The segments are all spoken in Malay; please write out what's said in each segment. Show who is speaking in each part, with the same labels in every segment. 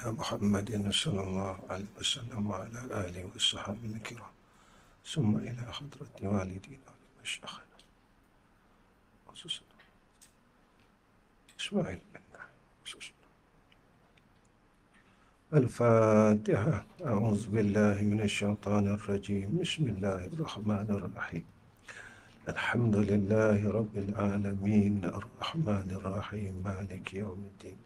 Speaker 1: على محمد صلى الله عليه وسلم وعلى آله وصحبه الكرام، ثم إلى حضرة والدينا ومشايخنا خصوصا إسماعيل بنا خصوصا. الفاتحة. أعوذ بالله من الشيطان الرجيم. بسم الله الرحمن الرحيم. الحمد لله رب العالمين الرحمن الرحيم مالك يوم الدين.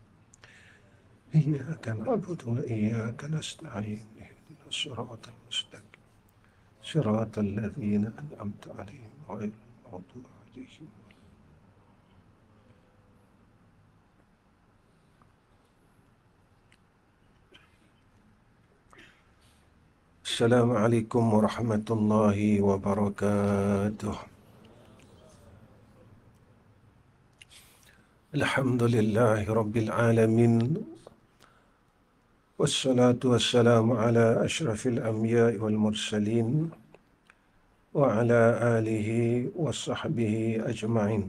Speaker 1: إياك نعبد وإياك نستعين. اهدنا الصراط المستقيم صراط الذين أنعمت عليهم غير المغضوب عليهم. السلام عليكم ورحمة الله وبركاته. الحمد لله رب العالمين، والصلاة والسلام على أشرف الأنبياء والمرسلين وعلى آله وصحبه أجمعين.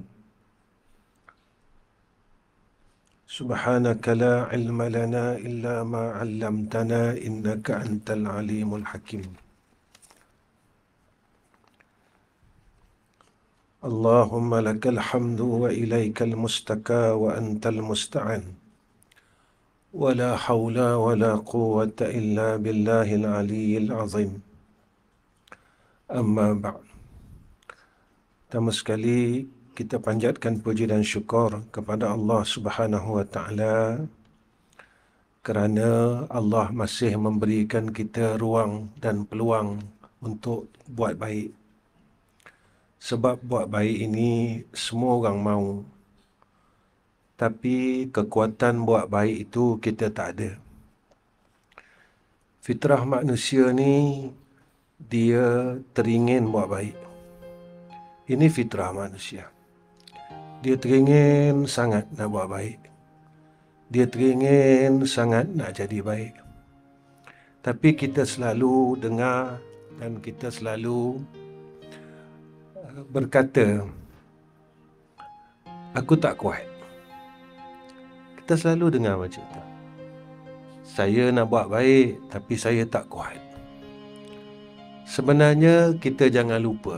Speaker 1: سبحانك لا علم لنا إلا ما علمتنا إنك أنت العليم الحكيم. اللهم لك الحمد وإليك المستكى وأنت المستعان، ولا حول ولا قوة إلا بالله العلي العظيم. Amma ba'd. Pertama sekali kita panjatkan puji dan syukur kepada Allah Subhanahu wa taala kerana Allah masih memberikan kita ruang dan peluang untuk buat baik. Sebab buat baik ini semua orang mahu, tapi kekuatan buat baik itu kita tak ada. Fitrah manusia ni dia teringin buat baik. Ini fitrah manusia. Dia teringin sangat nak buat baik. Dia teringin sangat nak jadi baik. Tapi kita selalu dengar dan kita selalu berkata, aku tak kuat. Kita selalu dengar macam tu. Saya nak buat baik tapi saya tak kuat. Sebenarnya kita jangan lupa.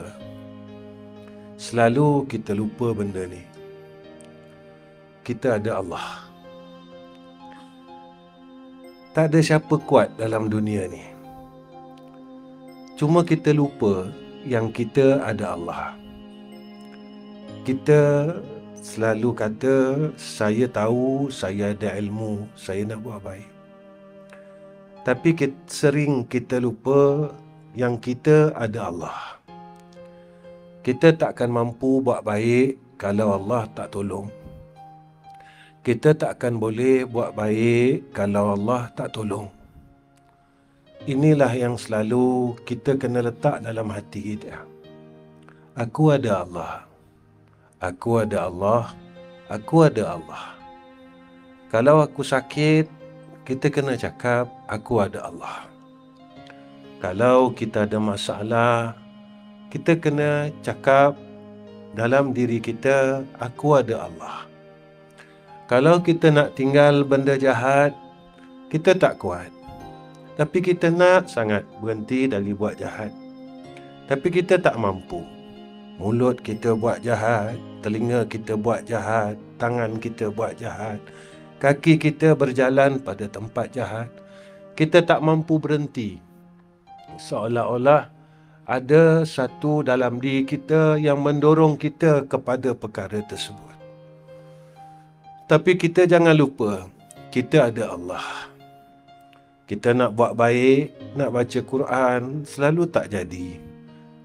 Speaker 1: Selalu kita lupa benda ni. Kita ada Allah. Tak ada siapa kuat dalam dunia ni. Cuma kita lupa yang kita ada Allah. Kita selalu kata, saya tahu, saya ada ilmu, saya nak buat baik. Tapi sering kita lupa yang kita ada Allah. Kita takkan mampu buat baik kalau Allah tak tolong. Kita takkan boleh buat baik kalau Allah tak tolong. Inilah yang selalu kita kena letak dalam hati kita. Aku ada Allah. Aku ada Allah. Aku ada Allah. Kalau aku sakit, kita kena cakap, aku ada Allah. Kalau kita ada masalah, kita kena cakap dalam diri kita, aku ada Allah. Kalau kita nak tinggal benda jahat, kita tak kuat. Tapi kita nak sangat berhenti dari buat jahat. Tapi kita tak mampu. Mulut kita buat jahat, telinga kita buat jahat, tangan kita buat jahat, kaki kita berjalan pada tempat jahat. Kita tak mampu berhenti. Seolah-olah ada satu dalam diri kita yang mendorong kita kepada perkara tersebut. Tapi kita jangan lupa, kita ada Allah. Kita nak buat baik, nak baca Quran, selalu tak jadi.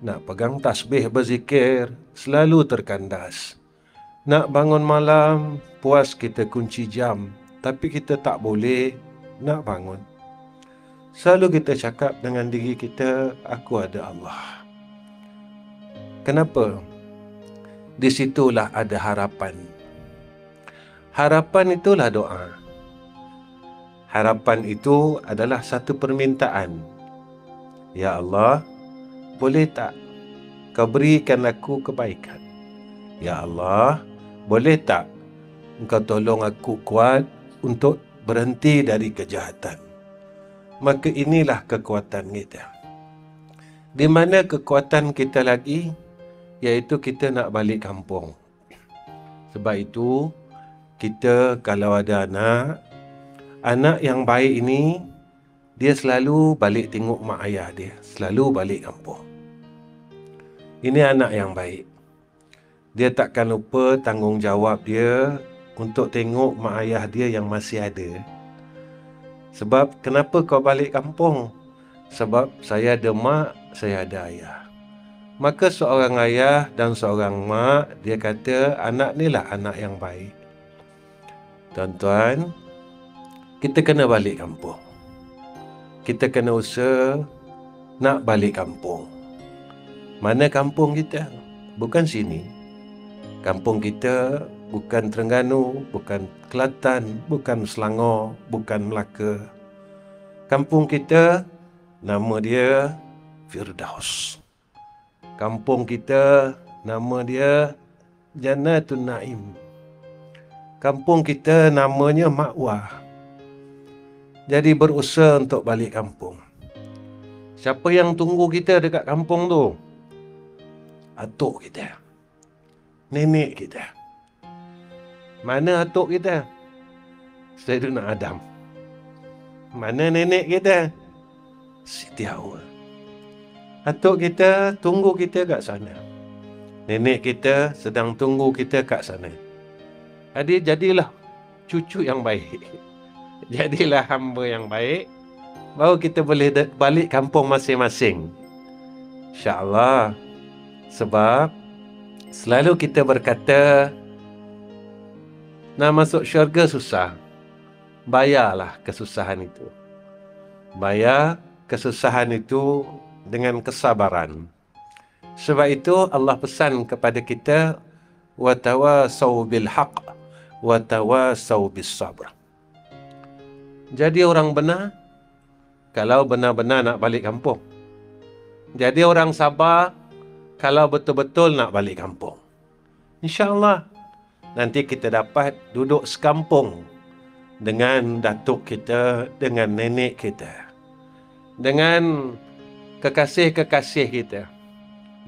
Speaker 1: Nak pegang tasbih berzikir, selalu terkandas. Nak bangun malam, puas kita kunci jam, tapi kita tak boleh nak bangun. Selalu kita cakap dengan diri kita, aku ada Allah. Kenapa? Di situlah ada harapan. Harapan itulah doa. Harapan itu adalah satu permintaan. Ya Allah, boleh tak kau berikan aku kebaikan? Ya Allah, boleh tak engkau tolong aku kuat untuk berhenti dari kejahatan. Maka inilah kekuatan kita. Di mana kekuatan kita lagi? Iaitu kita nak balik kampung. Sebab itu, kita kalau ada anak yang baik ini, dia selalu balik tengok mak ayah dia. Selalu balik kampung. Ini anak yang baik. Dia takkan lupa tanggungjawab dia untuk tengok mak ayah dia yang masih ada. Sebab kenapa kau balik kampung? Sebab saya ada mak, saya ada ayah. Maka seorang ayah dan seorang mak, dia kata anak ni lah anak yang baik. Tuan-tuan, kita kena balik kampung. Kita kena usaha nak balik kampung. Mana kampung kita? Bukan sini. Kampung kita bukan Terengganu, bukan Kelantan, bukan Selangor, bukan Melaka. Kampung kita, nama dia Firdaus. Kampung kita, nama dia Jannatul Naim. Kampung kita namanya Makwah. Jadi berusaha untuk balik kampung. Siapa yang tunggu kita dekat kampung tu? Atuk kita. Nenek kita. Mana atuk kita? Sayyidina Adam. Mana nenek kita? Siti Hawa. Atuk kita tunggu kita kat sana. Nenek kita sedang tunggu kita kat sana. Jadi jadilah cucu yang baik. Jadilah hamba yang baik. Baru kita boleh balik kampung masing-masing. InsyaAllah. Sebab selalu kita berkata, nak masuk syurga susah. Bayarlah kesusahan itu. Bayar kesusahan itu dengan kesabaran. Sebab itu Allah pesan kepada kita, watawasau bil haqq watawasau bis sabr. Jadi orang benar kalau benar-benar nak balik kampung. Jadi orang sabar kalau betul-betul nak balik kampung. InsyaAllah nanti kita dapat duduk sekampung dengan datuk kita, dengan nenek kita, dengan kekasih-kekasih kita,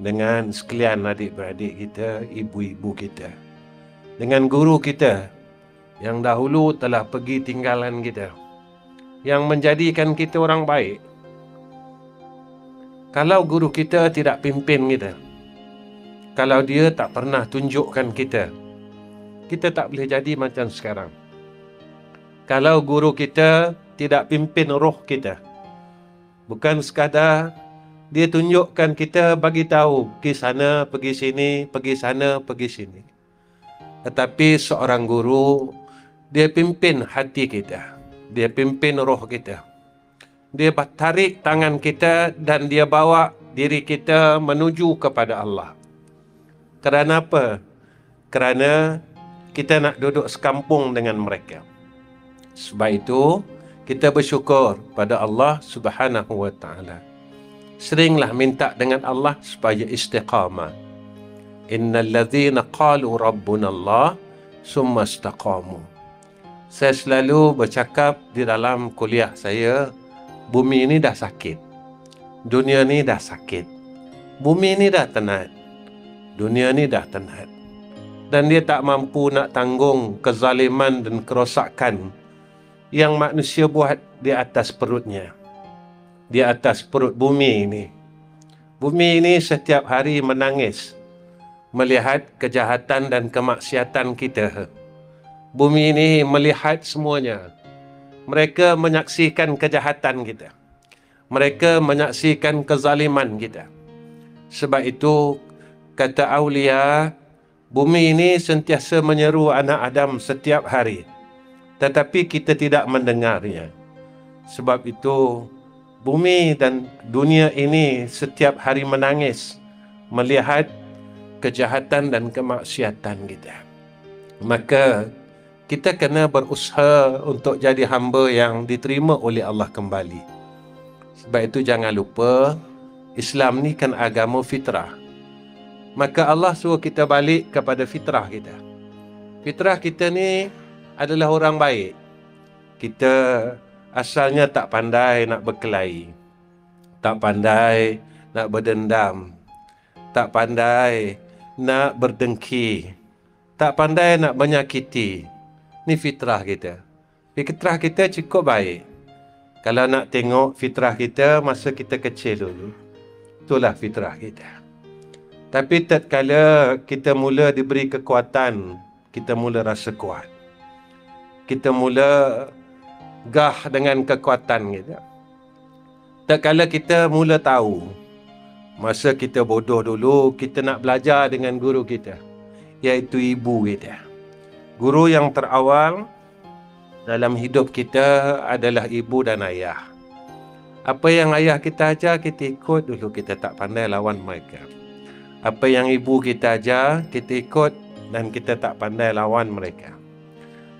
Speaker 1: dengan sekalian adik-beradik kita, ibu-ibu kita, dengan guru kita yang dahulu telah pergi tinggalan kita, yang menjadikan kita orang baik. Kalau guru kita tidak pimpin kita, kalau dia tak pernah tunjukkan kita, kita tak boleh jadi macam sekarang. Kalau guru kita tidak pimpin roh kita, bukan sekadar dia tunjukkan kita, bagi tahu pergi sana, pergi sini, pergi sana, pergi sini. Tetapi seorang guru, dia pimpin hati kita, dia pimpin roh kita. Dia tarik tangan kita dan dia bawa diri kita menuju kepada Allah. Kerana apa? Kerana kita nak duduk sekampung dengan mereka. Sebab itu, kita bersyukur pada Allah Subhanahu wa ta'ala. Seringlah minta dengan Allah supaya istiqamah. Innal ladzina qalu rabbuna Allah summa istaqamu. Saya selalu bercakap di dalam kuliah saya, bumi ini dah sakit. Dunia ini dah sakit. Bumi ini dah tenat. Dunia ini dah tenat. Dan dia tak mampu nak tanggung kezaliman dan kerosakan yang manusia buat di atas perutnya. Di atas perut bumi ini. Bumi ini setiap hari menangis melihat kejahatan dan kemaksiatan kita. Bumi ini melihat semuanya. Mereka menyaksikan kejahatan kita. Mereka menyaksikan kezaliman kita. Sebab itu, kata Aulia, bumi ini sentiasa menyeru anak Adam setiap hari. Tetapi kita tidak mendengarnya. Sebab itu, bumi dan dunia ini setiap hari menangis melihat kejahatan dan kemaksiatan kita. Maka kita kena berusaha untuk jadi hamba yang diterima oleh Allah kembali. Sebab itu jangan lupa, Islam ni kan agama fitrah. Maka Allah suruh kita balik kepada fitrah kita. Fitrah kita ni adalah orang baik. kita asalnya tak pandai nak berkelahi, tak pandai nak berdendam, tak pandai nak berdengki, tak pandai nak menyakiti. Ni fitrah kita. Fitrah kita cukup baik. Kalau nak tengok fitrah kita masa kita kecil dulu, itulah fitrah kita. Tapi tatkala kita mula diberi kekuatan, kita mula rasa kuat, kita mula gah dengan kekuatan kita. Tatkala kita mula tahu, masa kita bodoh dulu, kita nak belajar dengan guru kita, iaitu ibu kita. Guru yang terawal dalam hidup kita adalah ibu dan ayah. Apa yang ayah kita ajar, kita ikut dulu, kita tak pandai lawan mereka. Apa yang ibu kita ajar, kita ikut dan kita tak pandai lawan mereka.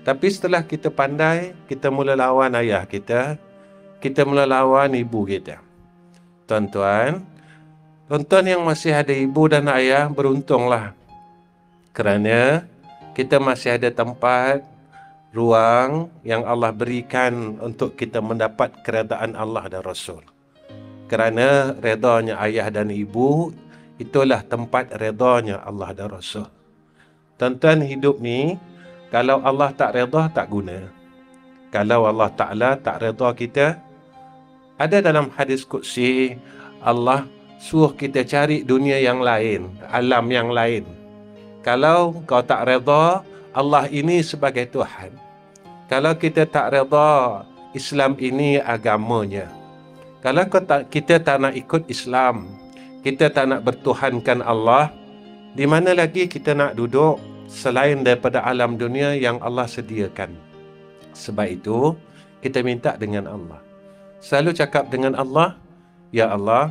Speaker 1: Tapi setelah kita pandai, kita mula lawan ayah kita mula lawan ibu kita. Tuan-tuan yang masih ada ibu dan ayah, beruntunglah. Kerana kita masih ada tempat, ruang yang Allah berikan untuk kita mendapat keredaan Allah dan Rasul. Kerana redanya ayah dan ibu, itulah tempat redanya Allah dan Rasul. Tuan-tuan, hidup ni, kalau Allah tak reda, tak guna. Kalau Allah Ta'ala tak reda kita, ada dalam hadis Qudsi, Allah suruh kita cari dunia yang lain, alam yang lain. Kalau kau tak reda Allah ini sebagai Tuhan, kalau kita tak reda Islam ini agamanya, kalau kita tak nak ikut Islam, kita tak nak bertuhankan Allah, di mana lagi kita nak duduk selain daripada alam dunia yang Allah sediakan? Sebab itu kita minta dengan Allah, selalu cakap dengan Allah, ya Allah,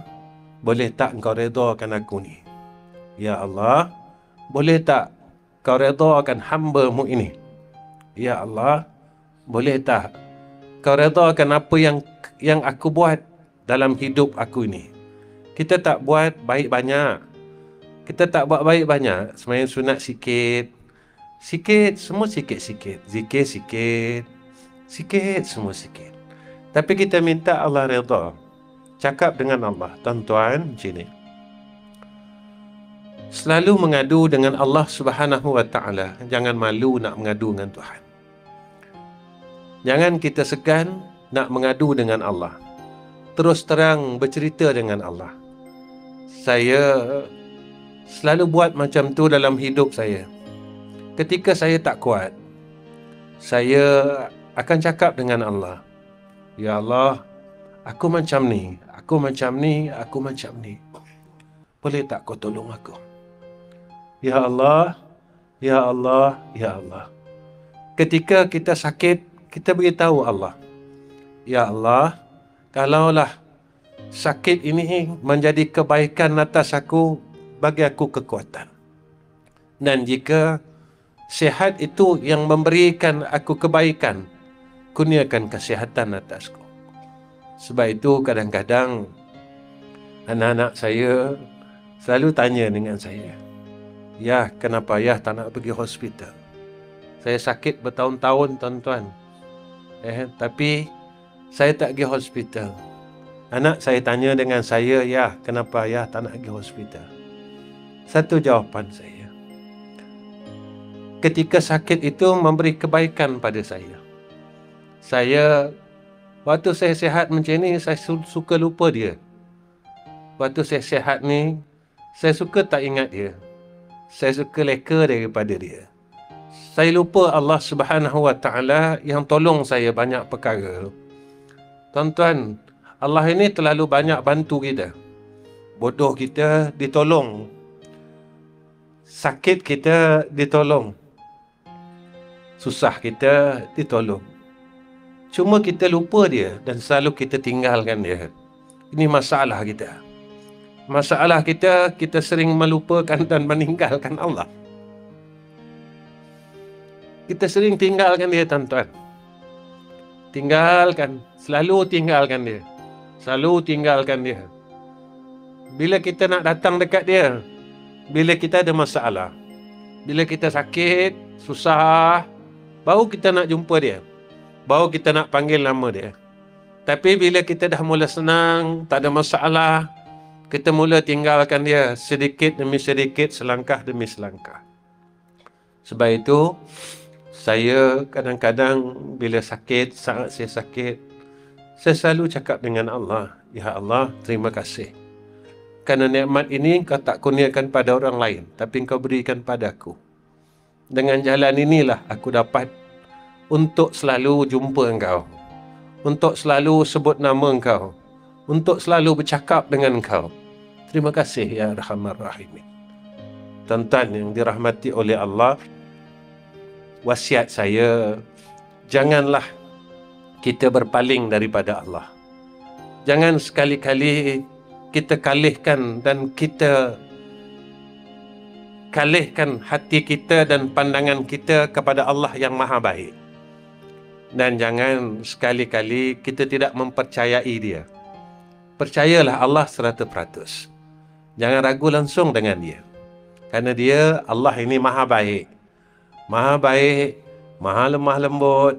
Speaker 1: boleh tak engkau redakan aku ni? Ya Allah, boleh tak kau redakan hamba-Mu ini? Ya Allah, boleh tak kau redakan apa yang aku buat dalam hidup aku ini? Kita tak buat baik banyak, kita tak buat baik banyak, sembahyang sunat sikit, semua sikit-sikit, zikir sikit, semua sikit. Tapi kita minta Allah redha. Cakap dengan Allah. Tuan-tuan, macam ni, selalu mengadu dengan Allah Subhanahu wa Ta'ala. Jangan malu nak mengadu dengan Tuhan. Jangan kita segan nak mengadu dengan Allah. Terus terang bercerita dengan Allah. Saya selalu buat macam tu dalam hidup saya. Ketika saya tak kuat, saya akan cakap dengan Allah, ya Allah, aku macam ni, aku macam ni, aku macam ni. Boleh tak kau tolong aku? Ya Allah, ya Allah, ya Allah. Ketika kita sakit, kita beritahu Allah, ya Allah, kalaulah sakit ini menjadi kebaikan atas aku, bagi aku kekuatan. Dan jika sihat itu yang memberikan aku kebaikan, kurniakan kesihatan atasku. Sebab itu kadang-kadang anak-anak saya selalu tanya dengan saya, ya, kenapa ya tak nak pergi hospital? Saya sakit bertahun-tahun, tuan-tuan. Tapi saya tak pergi hospital. Anak saya tanya dengan saya, ya, kenapa ya tak nak pergi hospital? Satu jawapan saya, ketika sakit itu memberi kebaikan pada saya. Waktu saya sihat macam ni, saya suka lupa dia. Waktu saya sihat ni, saya suka tak ingat dia. Saya suka leka daripada dia. Saya lupa Allah Subhanahu wa Ta'ala yang tolong saya banyak perkara. Tuan-tuan, Allah ini terlalu banyak bantu kita. Bodoh kita ditolong, sakit kita ditolong, susah kita ditolong. Cuma kita lupa dia dan selalu kita tinggalkan dia. Ini masalah kita. Masalah kita, kita sering melupakan dan meninggalkan Allah. Kita sering tinggalkan dia, tuan-tuan. Tinggalkan, selalu tinggalkan dia. Selalu tinggalkan dia. Bila kita nak datang dekat dia, bila kita ada masalah, bila kita sakit, susah, baru kita nak jumpa dia. baru kita nak panggil nama dia. Tapi bila kita dah mula senang, tak ada masalah, kita mula tinggalkan dia sedikit demi sedikit, selangkah demi selangkah. Sebab itu, saya kadang-kadang bila sakit, saat saya sakit, saya selalu cakap dengan Allah, Ya Allah, terima kasih. Kerana nikmat ini kau tak kurniakan pada orang lain, tapi kau berikan padaku. Dengan jalan inilah aku dapat untuk selalu jumpa engkau, untuk selalu sebut nama engkau, untuk selalu bercakap dengan engkau. Terima kasih ya Arhamar Rahimin. Tuan-tuan yang dirahmati oleh Allah, wasiat saya, janganlah kita berpaling daripada Allah. Jangan sekali-kali kita kalihkan dan kita kalihkan hati kita dan pandangan kita kepada Allah yang maha baik. Dan jangan sekali-kali kita tidak mempercayai dia. Percayalah Allah 100%. Jangan ragu langsung dengan dia. Kerana dia, Allah ini maha baik. Maha baik, maha lemah lembut.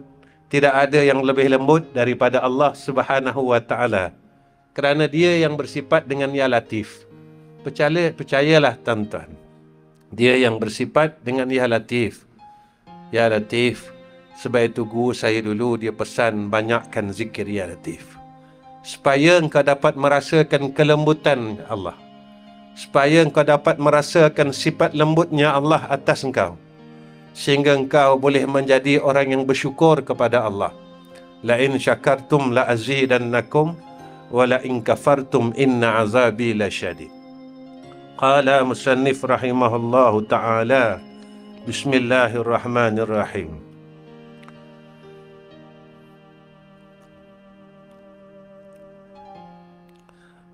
Speaker 1: Tidak ada yang lebih lembut daripada Allah Subhanahu wa Ta'ala. Kerana dia yang bersifat dengan Ya Latif. Percayalah tuan-tuan. Dia yang bersifat dengan Ya Latif. Ya Latif. Sebab itu guru saya dulu dia pesan banyakkan zikir Ya Latif. Supaya engkau dapat merasakan kelembutan Allah. Supaya engkau dapat merasakan sifat lembutnya Allah atas engkau. Sehingga engkau boleh menjadi orang yang bersyukur kepada Allah. La in syakartum la azidannakum wa la in kafartum inna azabi lasyadid. Qala musannif rahimahullahu ta'ala, Bismillahirrahmanirrahim.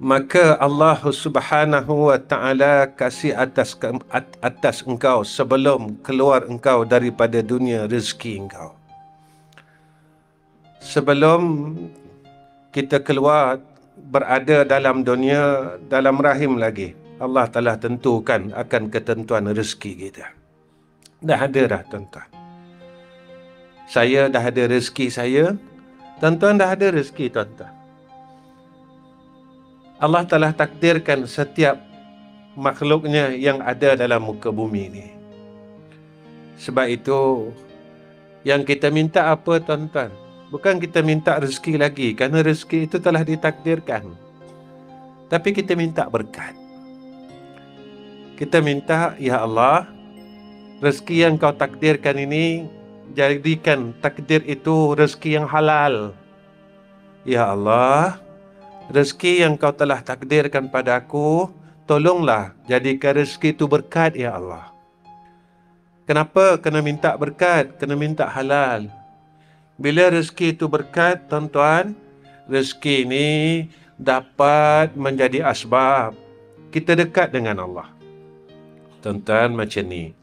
Speaker 1: Maka Allah Subhanahu wa Ta'ala kasih atas engkau sebelum keluar engkau daripada dunia rezeki engkau. Sebelum kita keluar berada dalam dunia, dalam rahim lagi, Allah telah tentukan akan ketentuan rezeki kita. Dah ada dah tuan-tuan. Saya dah ada rezeki saya, tuan-tuan dah ada rezeki tuan-tuan. Allah telah takdirkan setiap makhluknya yang ada dalam muka bumi ini. Sebab itu, yang kita minta apa tuan-tuan? Bukan kita minta rezeki lagi, kerana rezeki itu telah ditakdirkan. Tapi kita minta berkat. Kita minta, Ya Allah, rezeki yang kau takdirkan ini, jadikan takdir itu rezeki yang halal. Ya Allah, rezeki yang kau telah takdirkan padaku, tolonglah jadikan rezeki itu berkat, Ya Allah. Kenapa kena minta berkat? Kena minta halal. Bila rezeki itu berkat, tuan-tuan, rezeki ini dapat menjadi asbab kita dekat dengan Allah. Tuan-tuan, macam ni.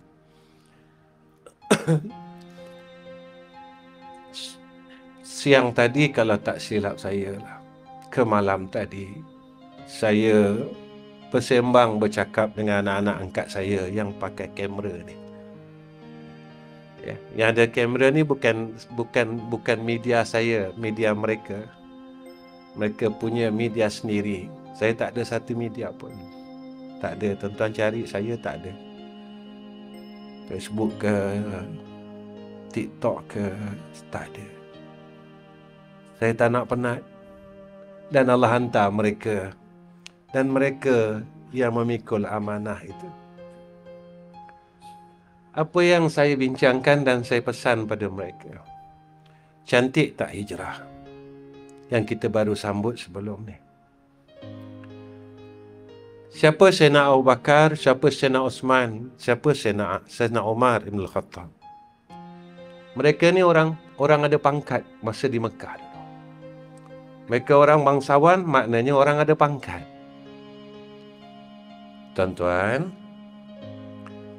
Speaker 1: Siang tadi kalau tak silap saya lah, ke malam tadi, saya bersembang bercakap dengan anak-anak angkat saya yang pakai kamera ni. Ya, yang ada kamera ni bukan media saya, media mereka. Mereka punya media sendiri. Saya tak ada satu media pun. Tak ada, tuan-tuan cari, saya tak ada. Facebook ke, TikTok ke, tak ada. Saya tak nak penat. Dan Allah hantar mereka. Dan mereka yang memikul amanah itu. Apa yang saya bincangkan dan saya pesan pada mereka. Cantik tak hijrah yang kita baru sambut sebelum ni? Siapa Sayyidina Abu Bakar, siapa Sayyidina Osman, siapa Sayyidina Umar Ibn Al-Khattab? Mereka ni orang ada pangkat masa di Mekah dulu. Mereka orang bangsawan, maknanya orang ada pangkat. Tuan-tuan,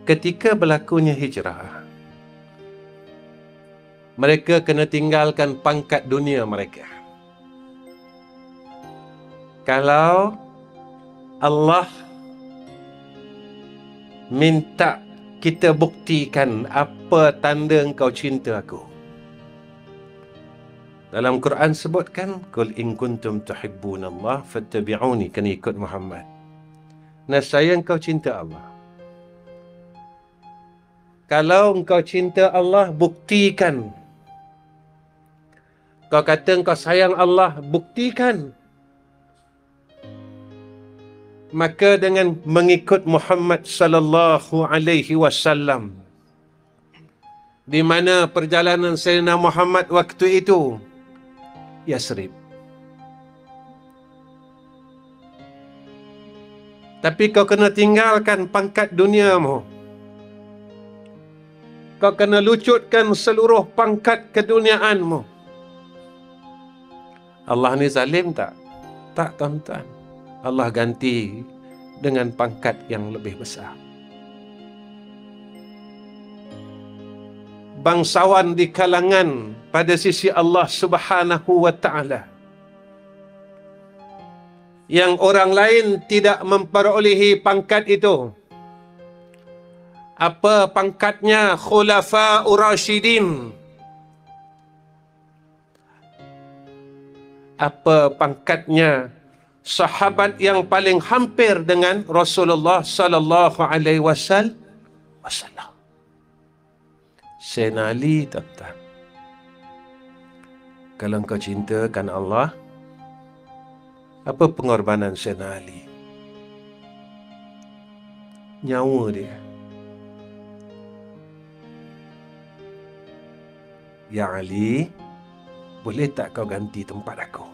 Speaker 1: ketika berlakunya hijrah, mereka kena tinggalkan pangkat dunia mereka. Kalau Allah minta kita buktikan apa tanda engkau cinta aku, Dalam Quran sebutkan, Qul in kuntum tuhibbunallah fattabi'uni, kena ikut Muhammad. Nescaya engkau cinta Allah. Kalau engkau cinta Allah, buktikan. Kau kata engkau sayang Allah, buktikan. Maka dengan mengikut Muhammad sallallahu alaihi wasallam, di mana perjalanan Sayyidina Muhammad waktu itu, Yasrib. Tapi kau kena tinggalkan pangkat duniamu. Kau kena lucutkan seluruh pangkat keduniaanmu. Allah ni zalim tak? Tak, tuan-tuan. Allah ganti dengan pangkat yang lebih besar. Bangsawan di kalangan pada sisi Allah Subhanahu wa Ta'ala, yang orang lain tidak memperolehi pangkat itu. Apa pangkatnya? Khulafa'ur Rasyidin. Apa pangkatnya? Sahabat yang paling hampir dengan Rasulullah sallallahu alaihi wasallam. Sayyidina Ali, tuan-tuan. Kalau kau cintakan Allah, apa pengorbanan Sayyidina Ali? Nyawa dia. Ya Ali, boleh tak kau ganti tempat aku?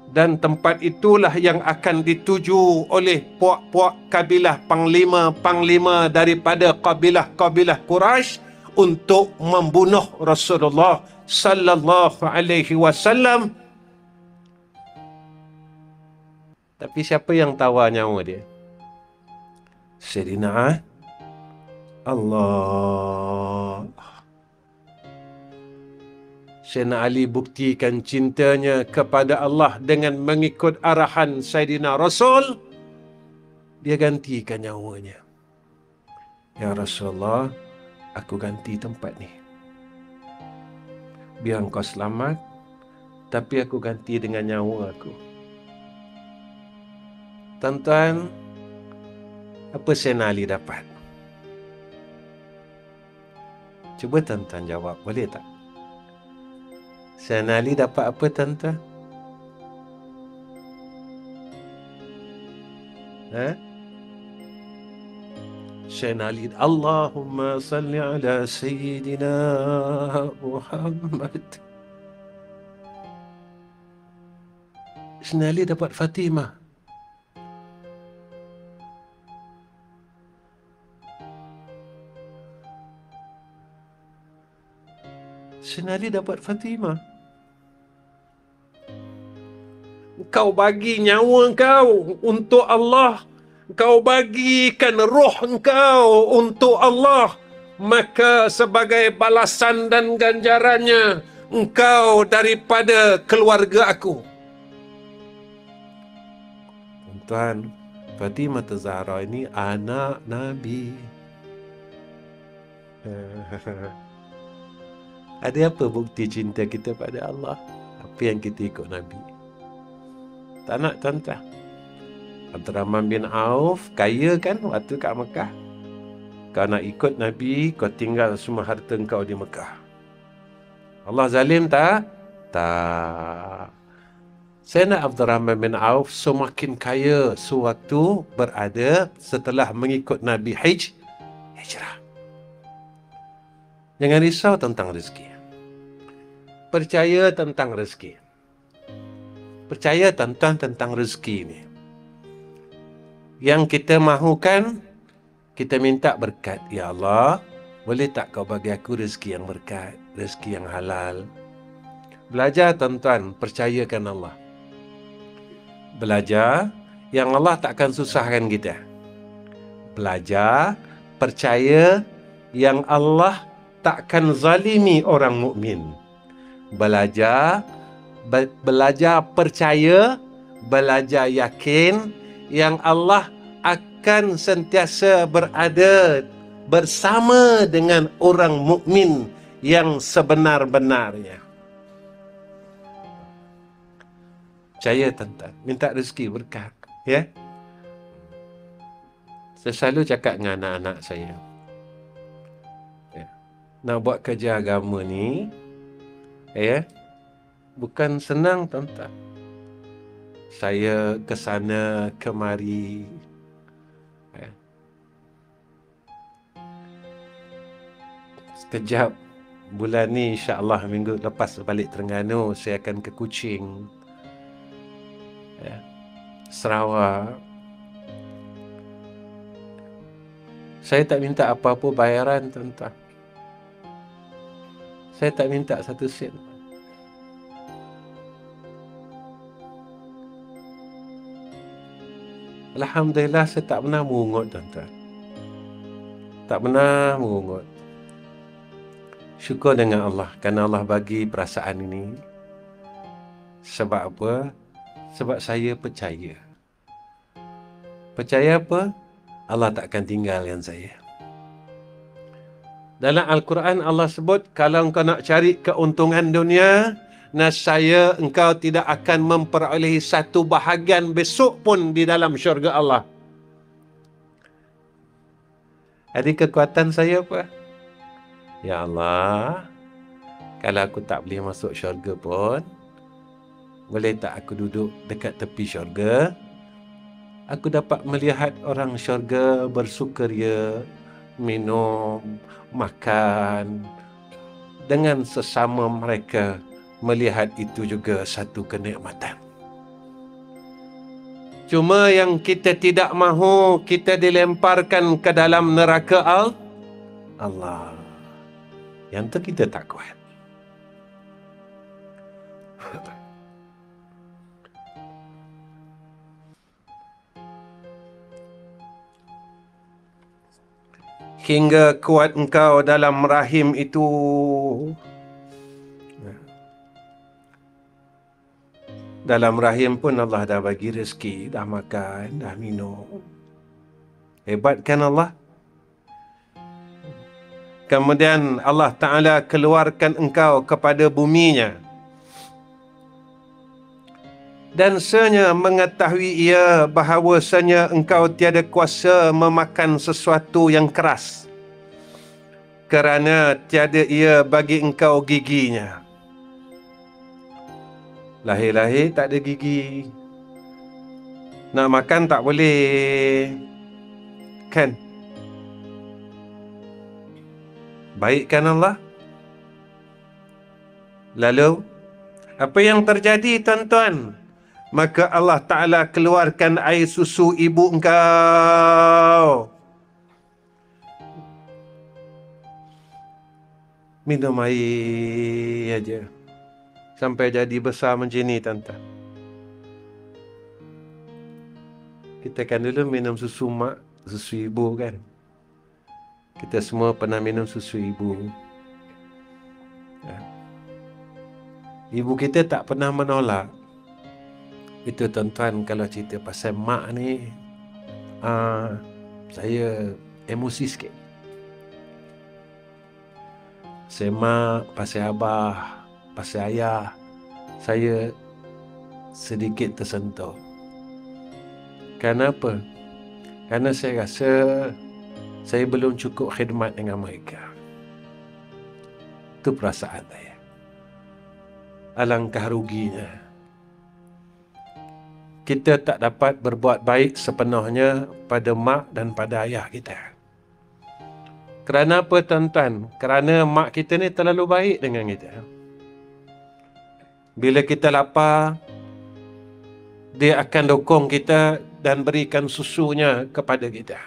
Speaker 1: Dan tempat itulah yang akan dituju oleh puak-puak kabilah panglima-panglima daripada kabilah-kabilah Quraisy untuk membunuh Rasulullah sallallahu alaihi wasallam. Tapi siapa yang tawar nyawa dia? Sayyidina Allah. Sayyidina Ali buktikan cintanya kepada Allah dengan mengikut arahan Sayyidina Rasul. Dia gantikan nyawanya. Ya Rasulullah, aku ganti tempat ni. Biar engkau selamat, tapi aku ganti dengan nyawa aku. Tuan-tuan, apa Sayyidina Ali dapat? Cuba tuan-tuan jawab, boleh tak? Sayyidina Ali dapat apa, tuan-tuan? Sayyidina Ali, Allahumma salli ala Sayyidina Muhammad. Sayyidina Ali dapat Fatimah. Sayyidina Ali dapat Fatimah. Kau bagi nyawa kau untuk Allah, kau bagikan roh engkau untuk Allah, maka sebagai balasan dan ganjarannya, engkau daripada keluarga aku. Tuan, Fatimah Zahra ini anak Nabi. Ada apa bukti cinta kita pada Allah? Apa yang kita ikut Nabi? Tak nak, tuan-tuan. Abdurrahman bin Auf kaya kan waktu kat Mekah. Kau nak ikut Nabi, kau tinggal semua harta kau di Mekah. Allah zalim tak? Tak. Sayyidina Abdurrahman bin Auf semakin kaya sewaktu berada setelah mengikut Nabi hijrah. Jangan risau tentang rezeki. Percaya tentang rezeki. Percaya tentang rezeki ni. Yang kita mahukan, kita minta berkat. Ya Allah, boleh tak kau bagi aku rezeki yang berkat, rezeki yang halal. Belajar, tuan-tuan, percayakan Allah. Belajar, yang Allah takkan susahkan kita. Belajar, percaya, yang Allah takkan zalimi orang mukmin. Belajar percaya, belajar yakin yang Allah akan sentiasa berada bersama dengan orang mukmin yang sebenar-benarnya. Percaya tuan-tuan, minta rezeki berkah, ya. Saya selalu cakap dengan anak-anak saya, ya, nak buat kerja agama ni, ya, bukan senang tuan-tuan. Saya ke sana kemari, ya. Sekejap, bulan ni insya-Allah minggu lepas balik Terengganu, saya akan ke Kuching, ya, Sarawak. Saya tak minta apa-apa bayaran tuan-tuan. Saya tak minta satu sen. Alhamdulillah, saya tak pernah merungut tuan-tuan. Tak pernah merungut. Syukur dengan Allah kerana Allah bagi perasaan ini. Sebab apa? Sebab saya percaya. Percaya apa? Allah tak akan tinggalkan saya. Dalam Al-Quran Allah sebut, kalau engkau nak cari keuntungan dunia, nescaya engkau tidak akan memperolehi satu bahagian besok pun di dalam syurga Allah. Jadi kekuatan saya apa? Ya Allah, kalau aku tak boleh masuk syurga pun, boleh tak aku duduk dekat tepi syurga? Aku dapat melihat orang syurga bersukaria, minum, makan dengan sesama mereka. Melihat itu juga satu kenikmatan. Cuma yang kita tidak mahu, kita dilemparkan ke dalam neraka Allah. Yang tu kita tak kuat. Hingga kuat engkau dalam rahim itu. Dalam rahim pun Allah dah bagi rezeki, dah makan, dah minum. Hebat kan Allah? Kemudian Allah Ta'ala keluarkan engkau kepada buminya. Dan senya mengetahui ia bahawasanya engkau tiada kuasa memakan sesuatu yang keras, kerana tiada ia bagi engkau giginya. Lahir-lahir tak ada gigi, nak makan tak boleh, kan? Baik kan Allah? Lalu apa yang terjadi tuan-tuan? Maka Allah Ta'ala keluarkan air susu ibu engkau. Minum air aja sampai jadi besar macam ni tuan-tuan. Kita kan dulu minum susu mak, susu ibu kan. Kita semua pernah minum susu ibu. Ibu kita tak pernah menolak. Itu tuan-tuan, kalau cerita pasal mak ni, saya emosi sikit. Pasal mak, pasal abah, pasal ayah, saya sedikit tersentuh. Kenapa? Kerana saya rasa saya belum cukup khidmat dengan mereka. Itu perasaan saya. Alangkah ruginya kita tak dapat berbuat baik sepenuhnya pada mak dan pada ayah kita. Kerana apa tuan-tuan? Kerana mak kita ni terlalu baik dengan kita. Bila kita lapar, dia akan dokong kita dan berikan susunya kepada kita.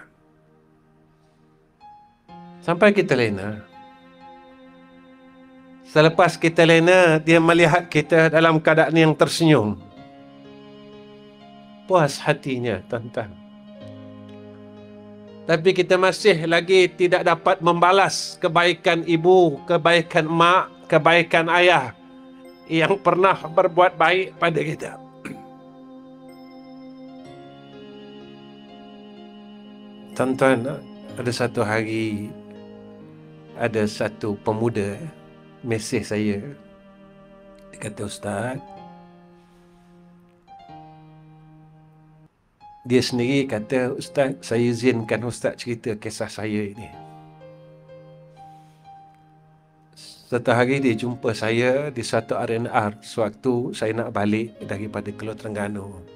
Speaker 1: Sampai kita lena. Selepas kita lena, dia melihat kita dalam keadaan yang tersenyum. Puas hatinya, tuan-tuan. Tapi kita masih lagi tidak dapat membalas kebaikan ibu, kebaikan mak, kebaikan ayah yang pernah berbuat baik pada kita. Tuan-tuan, ada satu hari, ada satu pemuda mesej saya. Dia kata, Ustaz, dia sendiri kata, Ustaz, saya izinkan Ustaz cerita kisah saya ini. Satu hari dia jumpa saya di satu R&R sewaktu saya nak balik daripada Keluar Terengganu.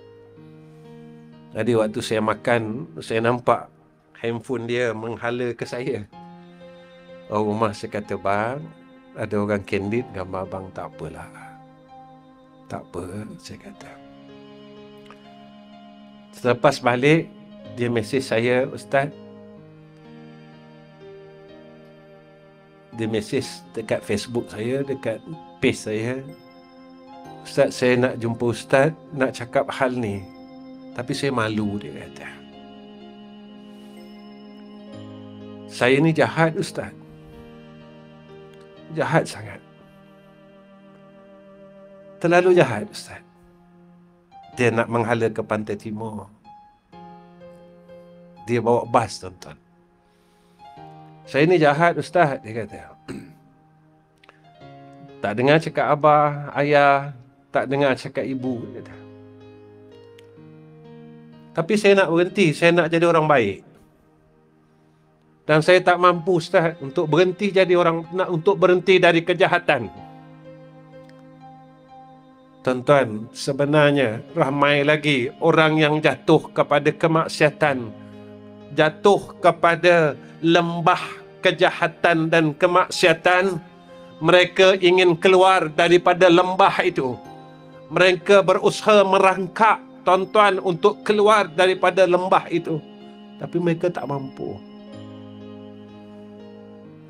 Speaker 1: Jadi waktu saya makan, saya nampak handphone dia menghala ke saya. Oh, rumah saya kata, bang, ada orang candid gambar abang. Tak apalah. Tak apa, saya kata. Selepas balik, dia mesej saya, Ustaz. Dia mesej dekat Facebook saya, dekat page saya. Ustaz, saya nak jumpa Ustaz, nak cakap hal ni. Tapi saya malu, dia kata. Saya ni jahat, Ustaz. Jahat sangat. Terlalu jahat, Ustaz. Dia nak menghala ke Pantai Timur. Dia bawa bas, tuan-tuan. Saya ni jahat, Ustaz, dia kata. Tak dengar cakap abah, ayah, tak dengar cakap ibu, dia kata. Tapi saya nak berhenti, saya nak jadi orang baik. Dan saya tak mampu, Ustaz, untuk berhenti jadi orang, untuk berhenti dari kejahatan. Tuan-tuan, sebenarnya ramai lagi orang yang jatuh kepada kemaksiatan, jatuh kepada lembah kejahatan dan kemaksiatan. Mereka ingin keluar daripada lembah itu. Mereka berusaha merangkak, tuan-tuan, untuk keluar daripada lembah itu. Tapi mereka tak mampu.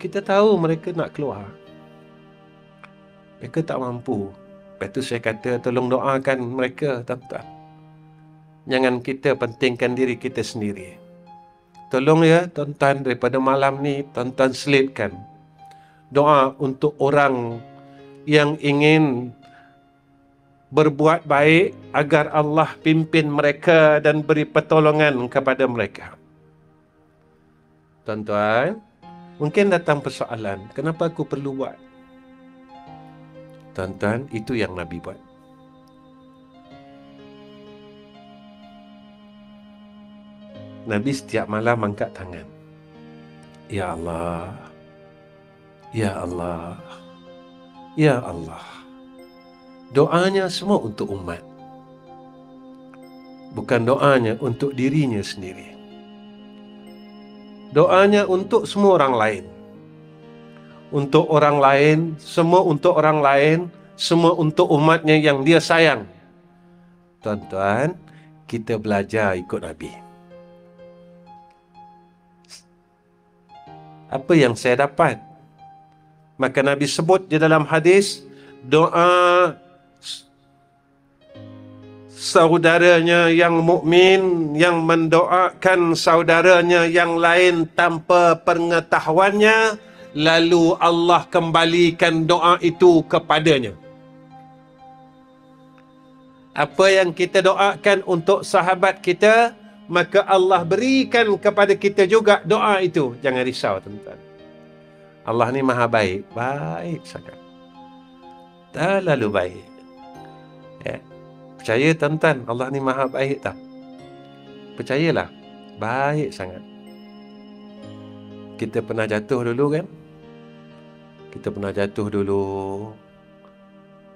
Speaker 1: Kita tahu mereka nak keluar. Mereka tak mampu. Lepas itu saya kata, tolong doakan mereka, tuan-tuan. Jangan kita pentingkan diri kita sendiri. Tolong ya, tuan-tuan, daripada malam ni, tuan-tuan selitkan doa untuk orang yang ingin berbuat baik agar Allah pimpin mereka dan beri pertolongan kepada mereka. Tuan-tuan, mungkin datang persoalan, kenapa aku perlu buat? Tuan-tuan, itu yang Nabi buat. Nabi setiap malam angkat tangan. Ya Allah, Ya Allah, Ya Allah. Doanya semua untuk umat. Bukan doanya untuk dirinya sendiri. Doanya untuk semua orang lain. Untuk orang lain, semua untuk orang lain, semua untuk umatnya yang dia sayang. Tuan-tuan, kita belajar ikut Nabi. Apa yang saya dapat? Maka Nabi sebut di dalam hadis, doa saudaranya yang mukmin yang mendoakan saudaranya yang lain tanpa pengetahuannya, lalu Allah kembalikan doa itu kepadanya. Apa yang kita doakan untuk sahabat kita, maka Allah berikan kepada kita juga doa itu. Jangan risau, tuan-tuan. Allah ni maha baik. Baik sangat. Terlalu baik. Ya. Percaya, tuan-tuan, Allah ni maha baik tak? Percayalah. Baik sangat. Kita pernah jatuh dulu kan? Kita pernah jatuh dulu.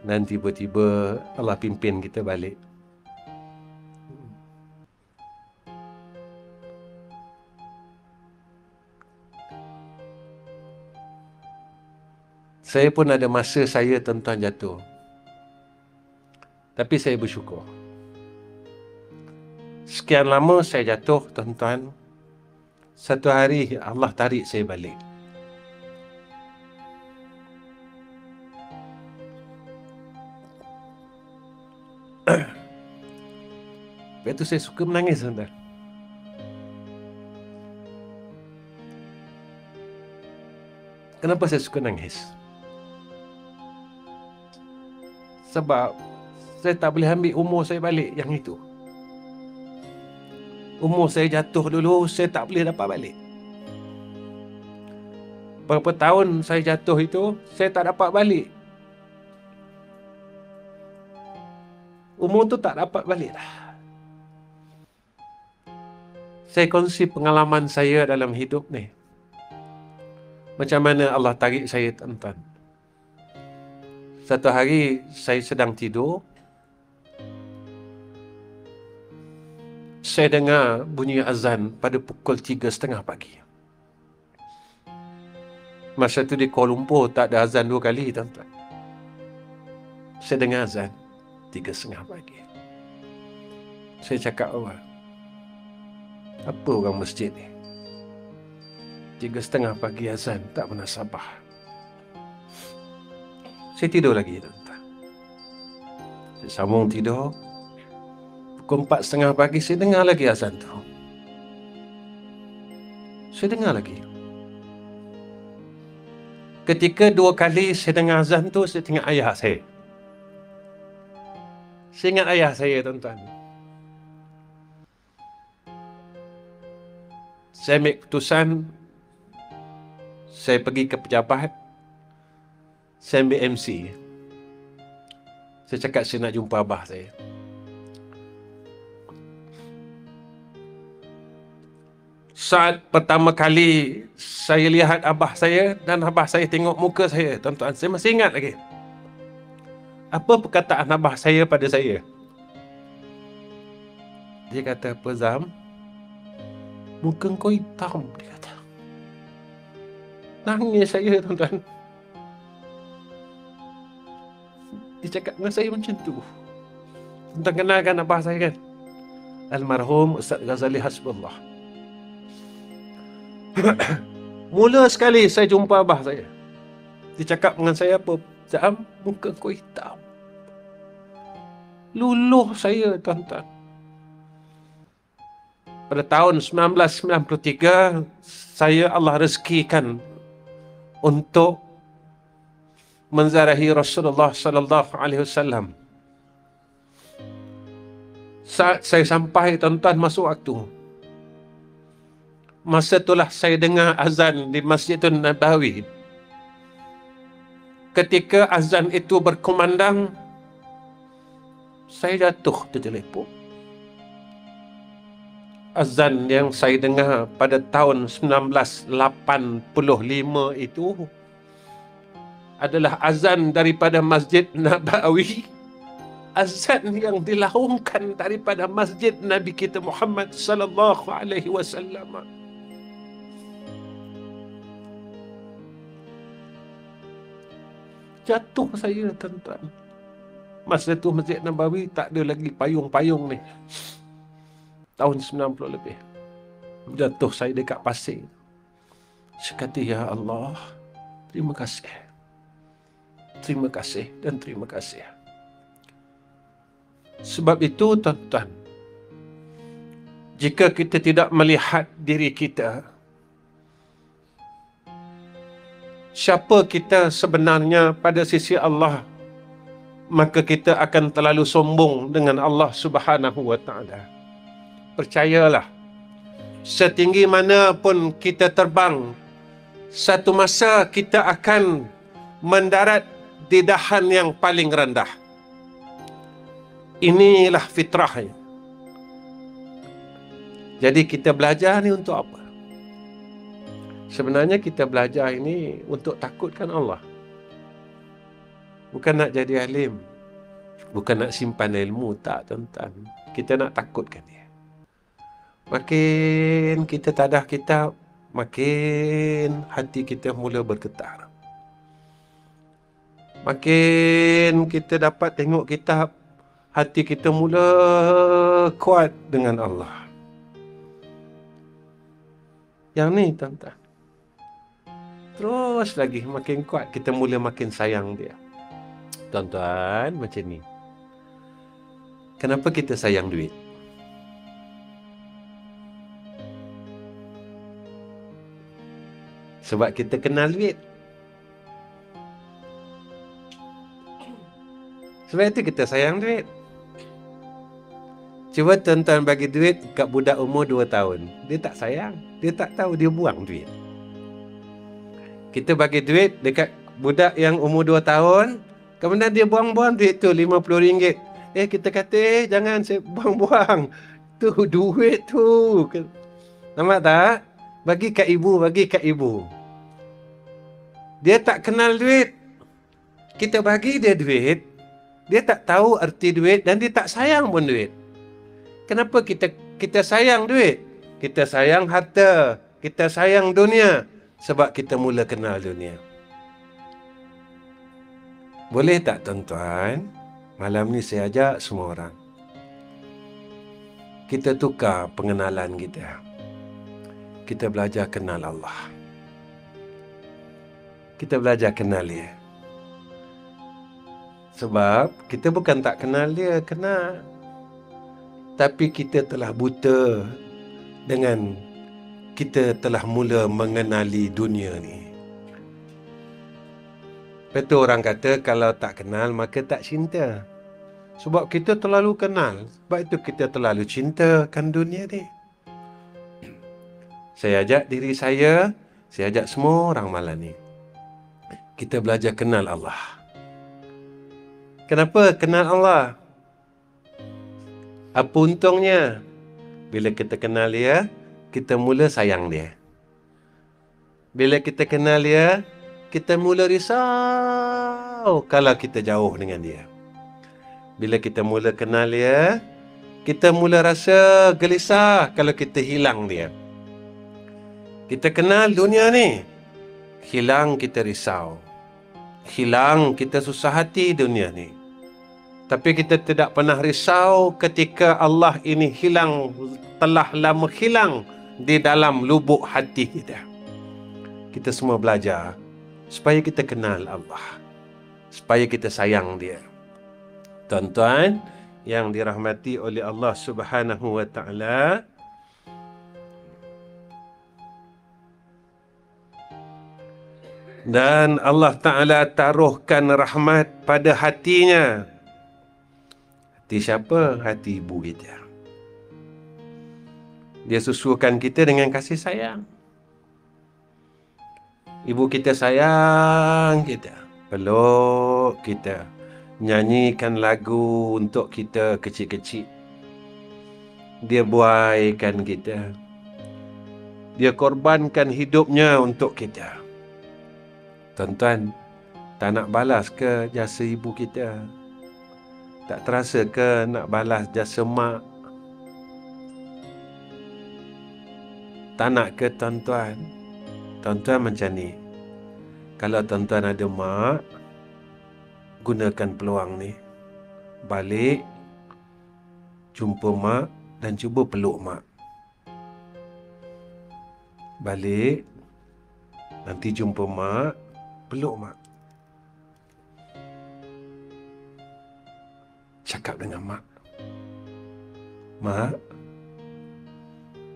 Speaker 1: Dan tiba-tiba Allah pimpin kita balik. Saya pun ada masa saya, tuan-tuan, jatuh. Tapi saya bersyukur. Sekian lama saya jatuh, tuan-tuan. Satu hari Allah tarik saya balik. Lepas itu saya suka menangis, tuan-tuan. Kenapa saya suka nangis? Sebab saya tak boleh ambil umur saya balik yang itu. Umur saya jatuh dulu, saya tak boleh dapat balik. berapa tahun saya jatuh itu, saya tak dapat balik. Umur tu tak dapat balik dah. Saya kongsi pengalaman saya dalam hidup ni. Macam mana Allah tarik saya, tuan-tuan. Satu hari saya sedang tidur. Saya dengar bunyi azan pada pukul 3:30 pagi. Masa tu di Kuala Lumpur tak ada azan 2 kali, tuan-tuan. Saya dengar azan 3:30 pagi. Saya cakap apa orang masjid ni? 3:30 pagi azan, tak pernah sabar. Saya tidur lagi, tuan-tuan. Saya sambung tidur. Pukul 4:30 pagi saya dengar lagi azan tu. Saya dengar lagi. Ketika 2 kali saya dengar azan tu, saya ingat ayah saya. Saya ingat ayah saya, tuan-tuan. Saya ambil keputusan, saya pergi ke pejabat, saya ambil MC. Saya cakap saya nak jumpa abah saya. Saat pertama kali saya lihat abah saya dan abah saya tengok muka saya, tuan-tuan, saya masih ingat lagi. Apa perkataan abah saya pada saya? Dia kata, apa Zam? Muka kau hitam, dia kata. Nangis saya, tuan-tuan. Dia cakap dengan saya macam tu. Tuan kenalkan abah saya kan? Almarhum Ustaz Ghazali Hasbullah. Mula sekali saya jumpa abah saya, dia cakap dengan saya, apa Zam, muka kau hitam. Luluh saya, tuan-tuan. Pada tahun 1993, saya Allah rezekikan untuk menziarahi Rasulullah sallallahu alaihi wasallam. Saat saya sampai, tuan-tuan, masuk waktu. Masa itulah saya dengar azan di Masjidun Nabawi. Ketika azan itu berkumandang, saya jatuh terjelepuk. Azan yang saya dengar pada tahun 1985 itu adalah azan daripada Masjid Nabawi. Azan yang dilaungkan daripada Masjid Nabi kita Muhammad sallallahu alaihi wasallam. Jatuh saya, tuan-tuan. Masa tu Masjid Nabawi tak ada lagi payung-payung ni. Tahun 90 lebih. Jatuh saya dekat pasir. Saya kata, ya Allah, terima kasih. Terima kasih dan terima kasih. Sebab itu, tuan-tuan, jika kita tidak melihat diri kita, siapa kita sebenarnya pada sisi Allah, maka kita akan terlalu sombong dengan Allah Subhanahu wa Ta'ala. Percayalah, setinggi mana pun kita terbang, satu masa kita akan mendarat di dahan yang paling rendah. Inilah fitrahnya. Jadi kita belajar ni untuk apa? Sebenarnya kita belajar ini untuk takutkan Allah. Bukan nak jadi alim. Bukan nak simpan ilmu. Tak, tuan-tuan. Kita nak takutkan dia. Makin kita tadah kitab, makin hati kita mula bergetar. Makin kita dapat tengok kitab, hati kita mula kuat dengan Allah. Yang ni, tuan-tuan, terus lagi makin kuat, kita mula makin sayang dia. Tuan-tuan, macam ni. Kenapa kita sayang duit? Sebab kita kenal duit. Sebab itu kita sayang duit. Cuba tuan-tuan bagi duit kat budak umur 2 tahun. Dia tak sayang. Dia tak tahu, dia buang duit. Kita bagi duit dekat budak yang umur 2 tahun, kemudian dia buang-buang duit tu RM50. Kita kata, jangan saya buang-buang. Tu duit tu. Nampak tak? Bagi kat ibu. Dia tak kenal duit. Kita bagi dia duit, dia tak tahu arti duit dan dia tak sayang pun duit. Kenapa kita sayang duit? Kita sayang harta, kita sayang dunia sebab kita mula kenal dunia. Boleh tak tuan-tuan, malam ni saya ajak semua orang, kita tukar pengenalan kita. Kita belajar kenal Allah. Kita belajar kenal dia. Sebab kita bukan tak kenal dia, kenal. Tapi kita telah buta dengan kita telah mula mengenali dunia ni. Betul orang kata kalau tak kenal maka tak cinta. Sebab kita terlalu kenal. Sebab itu kita terlalu cintakan dunia ni. Saya ajak diri saya ajak semua orang malam ni. Kita belajar kenal Allah. Kenapa kenal Allah? Apa untungnya? Bila kita kenal dia, kita mula sayang dia. Bila kita kenal dia, kita mula risau kalau kita jauh dengan dia. Bila kita mula kenal dia, kita mula rasa gelisah kalau kita hilang dia. Kita kenal dunia ni, hilang kita risau. Hilang kita susah hati dunia ni. Tapi kita tidak pernah risau ketika Allah ini hilang, telah lama hilang di dalam lubuk hati kita. Kita semua belajar supaya kita kenal Allah, supaya kita sayang dia. Tuan-tuan yang dirahmati oleh Allah Subhanahu wa taala, dan Allah Ta'ala taruhkan rahmat pada hatinya. Hati siapa? Hati ibu kita. Dia susukan kita dengan kasih sayang. Ibu kita sayang kita, peluk kita, nyanyikan lagu untuk kita kecil-kecil. Dia buaikan kita. Dia korbankan hidupnya untuk kita. Tuan-tuan, tak nak balas ke jasa ibu kita? Tak terasa ke nak balas jasa mak? Tak nak ke tuan-tuan? Tuan-tuan macam ni. Kalau tuan-tuan ada mak, gunakan peluang ni. Balik, jumpa mak dan cuba peluk mak. Balik, nanti jumpa mak, peluk mak. Cakap dengan mak. Mak,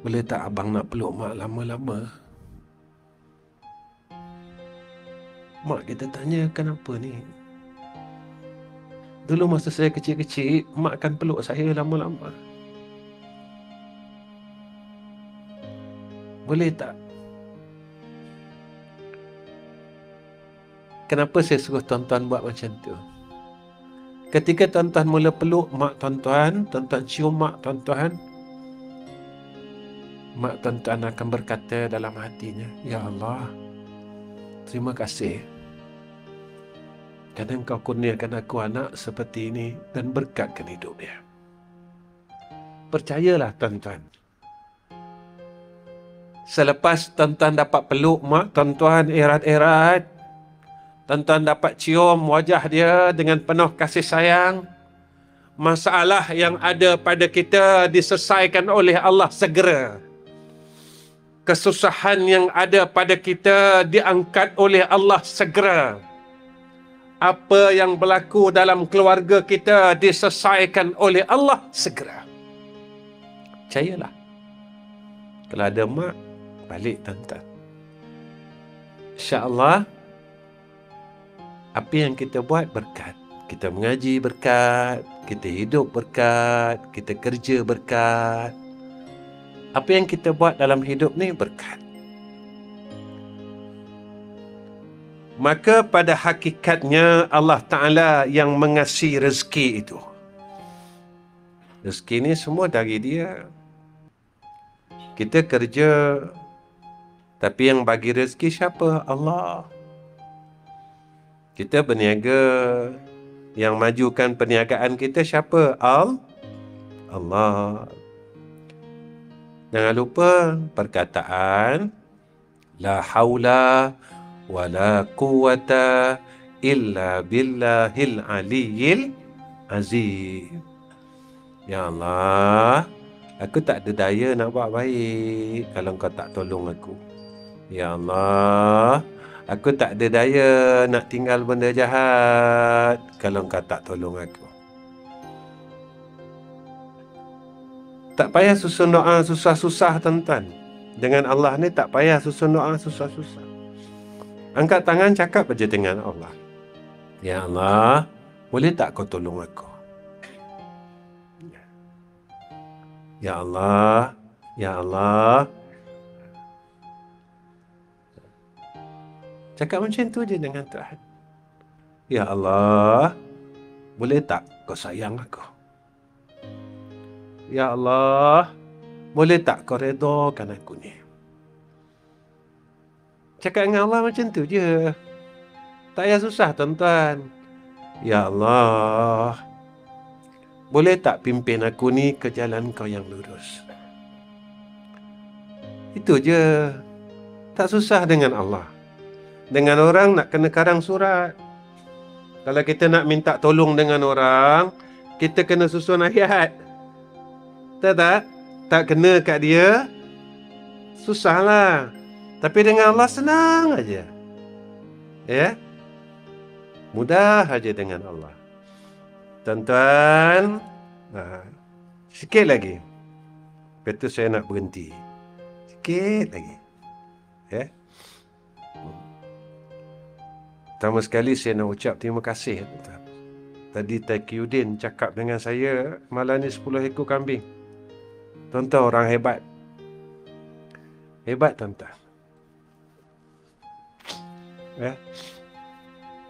Speaker 1: boleh tak abang nak peluk mak lama-lama? Mak kita tanya, kenapa ni? Dulu masa saya kecil-kecil, mak kan peluk saya lama-lama. Boleh tak? Kenapa saya suruh tuan-tuan buat macam tu? Ketika tuan-tuan mula peluk mak tuan-tuan, tuan-tuan cium mak tuan-tuan, mak tuan-tuan akan berkata dalam hatinya, Ya Allah, terima kasih kerana Engkau kurniakan aku anak seperti ini dan berkatkan hidup dia. Percayalah tuan-tuan, selepas tuan-tuan dapat peluk mak tuan-tuan erat-erat, tuan-tuan dapat cium wajah dia dengan penuh kasih sayang, masalah yang ada pada kita diselesaikan oleh Allah segera. Kesusahan yang ada pada kita diangkat oleh Allah segera. Apa yang berlaku dalam keluarga kita diselesaikan oleh Allah segera. Percayalah. Kalau ada mak, balik tuan-tuan. InsyaAllah, apa yang kita buat berkat. Kita mengaji berkat, kita hidup berkat, kita kerja berkat. Apa yang kita buat dalam hidup ni berkat. maka pada hakikatnya Allah Ta'ala yang mengasihi rezeki itu. Rezeki ni semua dari Dia. Kita kerja, tapi yang bagi rezeki siapa? Allah. Kita berniaga, yang majukan perniagaan kita siapa? Allah. Jangan lupa perkataan la haula wala quwata illa billahil aliyyil azim. Ya Allah, aku tak ada daya nak buat baik kalau Kau tak tolong aku. Ya Allah, aku tak ada daya nak tinggal benda jahat kalau Kau tak tolong aku. Tak payah susun doa susah-susah, tuan-tuan. Dengan Allah ni tak payah susun doa susah-susah. Angkat tangan, cakap aja dengan Allah. Ya Allah, boleh tak Kau tolong aku? Ya Allah, Ya Allah. Cakap macam tu je dengan Tuhan. Ya Allah, boleh tak Kau sayang aku? Ya Allah, boleh tak Kau redakan aku ni? Cakap dengan Allah macam tu je. Tak payah susah, tuan-tuan. Ya Allah, boleh tak pimpin aku ni ke jalan Kau yang lurus? Itu je. Tak susah dengan Allah. Dengan orang nak kena karang surat. Kalau kita nak minta tolong dengan orang, kita kena susun ayat. Tahu tak? Tak kena kat dia, susahlah. Tapi dengan Allah senang aja. Ya? Mudah aja dengan Allah. Tuan-tuan, sikit lagi. Lepas tu saya nak berhenti. Sikit lagi. Ya? Pertama sekali saya nak ucap terima kasih. Tadi Taqiyuddin cakap dengan saya, malam ni 10 ekor kambing. Tuan-tuan orang hebat. Hebat, tuan-tuan. Ya?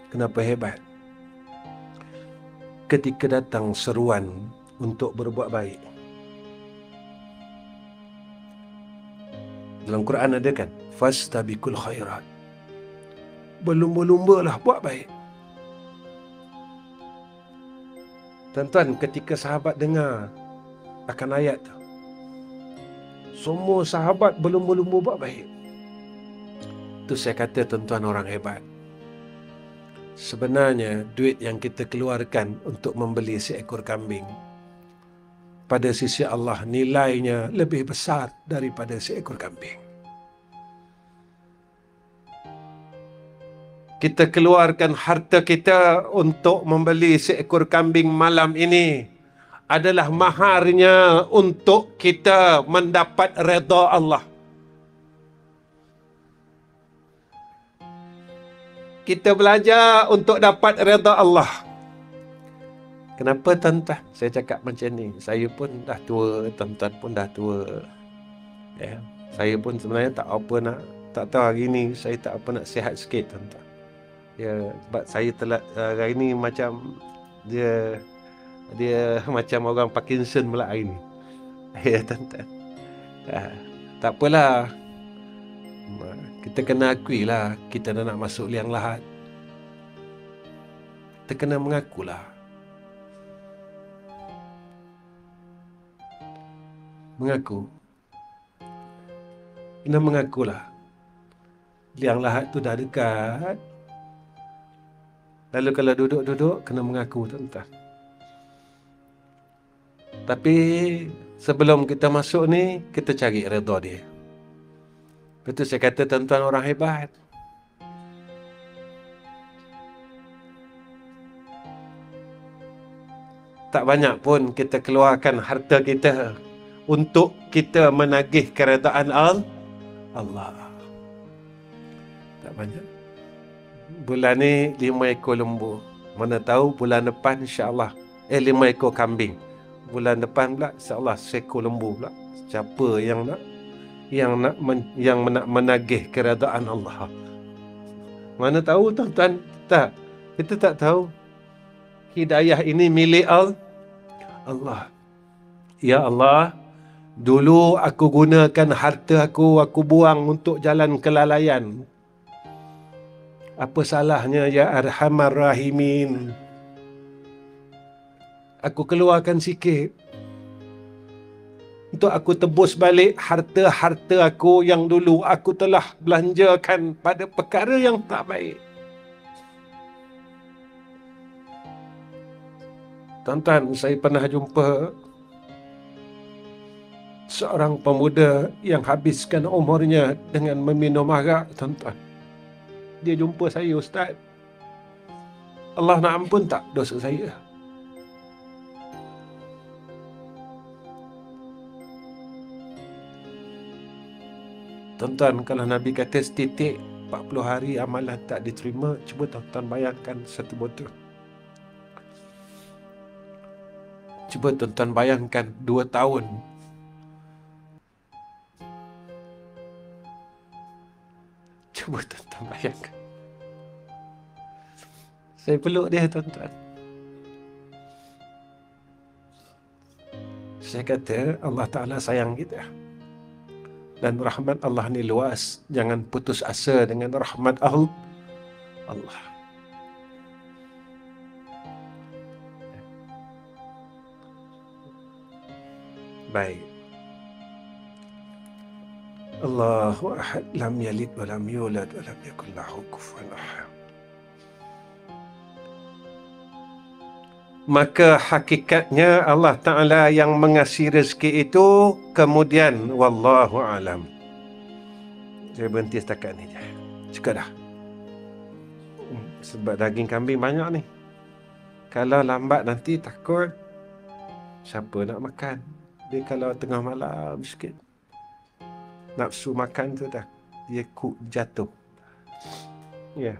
Speaker 1: Kenapa hebat? Ketika datang seruan untuk berbuat baik. Dalam Quran ada kan? Fastabiqul khairat. Berlumba-lumbalah buat baik. Tuan-tuan, ketika sahabat dengar akan ayat tu, semua sahabat berlumba-lumba buat baik. Tu saya kata, tuan-tuan orang hebat. Sebenarnya duit yang kita keluarkan untuk membeli seekor kambing, pada sisi Allah nilainya lebih besar daripada seekor kambing. Kita keluarkan harta kita untuk membeli seekor kambing malam ini adalah maharnya untuk kita mendapat redha Allah. Kita belajar untuk dapat redha Allah. Kenapa, tuan-tuan? Saya cakap macam ni. Saya pun dah tua, tuan-tuan pun dah tua. Ya. Saya pun sebenarnya tak tahu hari ni saya tak apa nak sihat sikit, tuan-tuan. Ya, sebab saya hari ni macam dia macam orang Parkinson pula hari ni. Ya, tuan-tuan. Tak apalah. Kita kena akui lah, kita dah nak masuk liang lahat. Kita kena mengakulah. Mengaku. Kena mengakulah. Liang lahat tu dah dekat. Lalu kalau duduk-duduk, kena mengaku, tuan-tuan. Tapi sebelum kita masuk ni, kita cari redha dia. Betul saya kata, tuan-tuan orang hebat. Tak banyak pun kita keluarkan harta kita untuk kita menagih keredaan Allah. Tak banyak. Bulan ni 5 ekor lembu. Mana tahu bulan depan insya-Allah 5 ekor kambing. Bulan depan pula insya-Allah 1 ekor lembu pula. Siapa yang nak menagih keredaan Allah? Mana tahu tuan-tuan? Tak. Kita tak tahu. Hidayah ini milik Allah. Ya Allah, dulu aku gunakan harta aku buang untuk jalan kelalaian. Apa salahnya ya Arhamar Rahimin? Aku keluarkan sikit untuk aku tebus balik harta-harta aku yang dulu aku telah belanjakan pada perkara yang tak baik. Tuan-tuan, saya pernah jumpa seorang pemuda yang habiskan umurnya dengan meminum arak, tuan-tuan. Dia jumpa saya, Ustaz. Allah nak ampun tak dosa saya? Tuan-tuan, kalau Nabi kata setitik 40 hari amalan tak diterima, cuba tuan-tuan bayangkan satu botol. Cuba tuan-tuan bayangkan 2 tahun. Cuba tuan-tuan bayangkan. Saya peluk dia, tuan-tuan. Saya kata Allah Ta'ala sayang kita. Dan rahmat Allah ni luas. Jangan putus asa dengan rahmat Allah. Baik. Allahu ahad, lam yalid wa lam yulad wa lam yakul lahu kufuwan ahad. Maka hakikatnya Allah Ta'ala yang mengasih rezeki itu, kemudian wallahu alam. Saya berhenti setakat ni je. Cukup dah. Sebab daging kambing banyak ni. Kalau lambat nanti takut siapa nak makan. Dia kalau tengah malam sikit, nafsu makan tu dah, dia jatuh. Ya.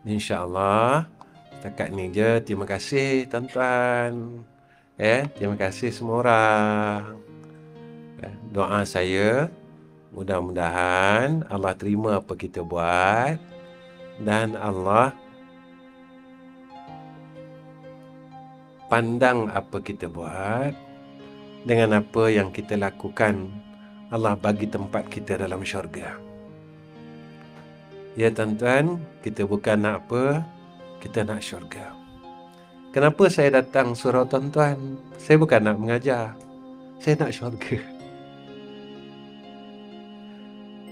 Speaker 1: InsyaAllah setakat ni je. Terima kasih tuan-tuan. Terima kasih semua orang. Doa saya, mudah-mudahan Allah terima apa kita buat dan Allah pandang apa kita buat dengan apa yang kita lakukan. Allah bagi tempat kita dalam syurga. Ya tuan-tuan, kita bukan nak apa, kita nak syurga. Kenapa saya datang surau tuan-tuan? Saya bukan nak mengajar, saya nak syurga.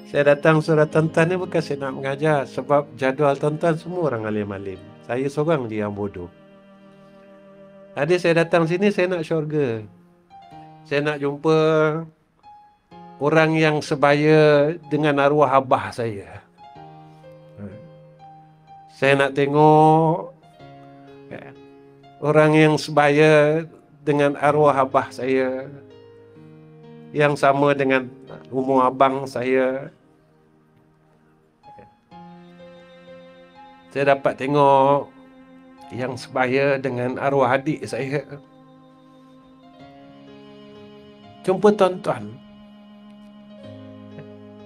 Speaker 1: Saya datang surau tuan-tuan ni bukan saya nak mengajar, sebab jadual tuan-tuan semua orang alim-alim. Saya seorang je yang bodoh. Jadi saya datang sini, saya nak syurga. Saya nak jumpa orang yang sebaya dengan arwah abah saya. Saya nak tengok orang yang sebaya dengan arwah abah saya, yang sama dengan umur abang saya. Saya dapat tengok yang sebaya dengan arwah adik saya. Jumpa tuan-tuan.